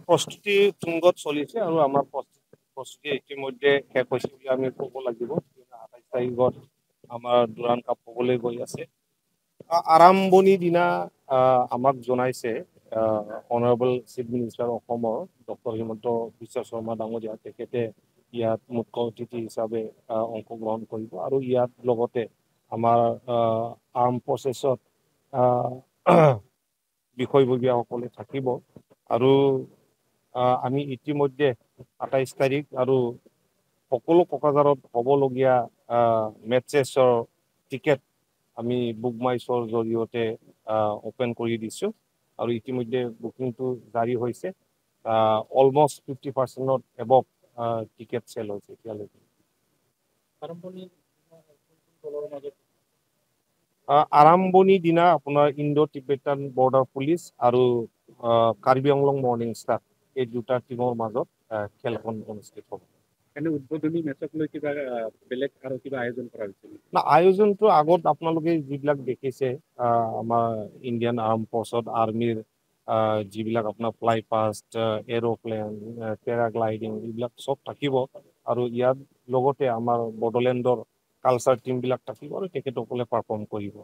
প্ৰস্তুতি তুংগত চলিছে আৰু আমাৰ প্ৰস্তুতি ইতিমধ্যে শেষ হৈছে বুলি আমি ক'ব লাগিব। ২৭ তাৰিখত আমাৰ দুৰাণ কাপ হ'বলৈ গৈ আছে। আৰম্ভণিৰ দিনা আমাক জনাইছে অনাৰেবল চিফ মিনিষ্টাৰ অসমৰ ডক্টৰ হিমন্ত বিশ্ব শৰ্মা ডাঙৰীয়া, তেখেতে ইয়াত মুখ্য অতিথি হিচাপে অংশগ্ৰহণ কৰিব আৰু ইয়াত লগতে আমাৰ আৰ্ম ফৰ্চেছত বিষয়ববীয়াসকলে থাকিব আৰু আমি ইতিমধ্যে ২৮ তাৰিখ আৰু সকলো কোকৰাঝাৰত হ'বলগীয়া মেটচেছৰ টিকেট আমি বুক মাই শ্ব'ৰ জৰিয়তে অপেন কৰি দিছোঁ আৰু ইতিমধ্যে বুকিংটো জাৰি হৈছে। অলমষ্ট 50% এবভ টিকেট চেল হৈছে এতিয়ালৈকে। আৰম্ভণিৰ দিনা আপোনাৰ ইণ্ডো টিবেটান বৰ্ডাৰ পুলিচ আৰু কাৰ্বি আংলং মৰ্ণিং ষ্টাৰ এই দুটা টিমৰ মাজত খেলখন অনুষ্ঠিত হ'ব। উদ্বোধনী মেচক লৈ কিবা বেলেগ আৰু কিবা আয়োজন কৰা হৈছিল? না, আয়োজনটো আগত আপোনালোকে যিবিলাক দেখিছে আমাৰ ইণ্ডিয়ান আৰ্ম ফৰ্চত আৰ্মিৰ যিবিলাক আপোনাৰ ফ্লাই পাষ্ট, এৰ'প্লেন, পেৰাগ্লাইডিং এইবিলাক চব থাকিব আৰু ইয়াৰ লগতে আমাৰ বড়োলেণ্ডৰ কালচাৰ টিমবিলাক থাকিব আৰু তেখেতসকলে পাৰফৰ্ম কৰিব।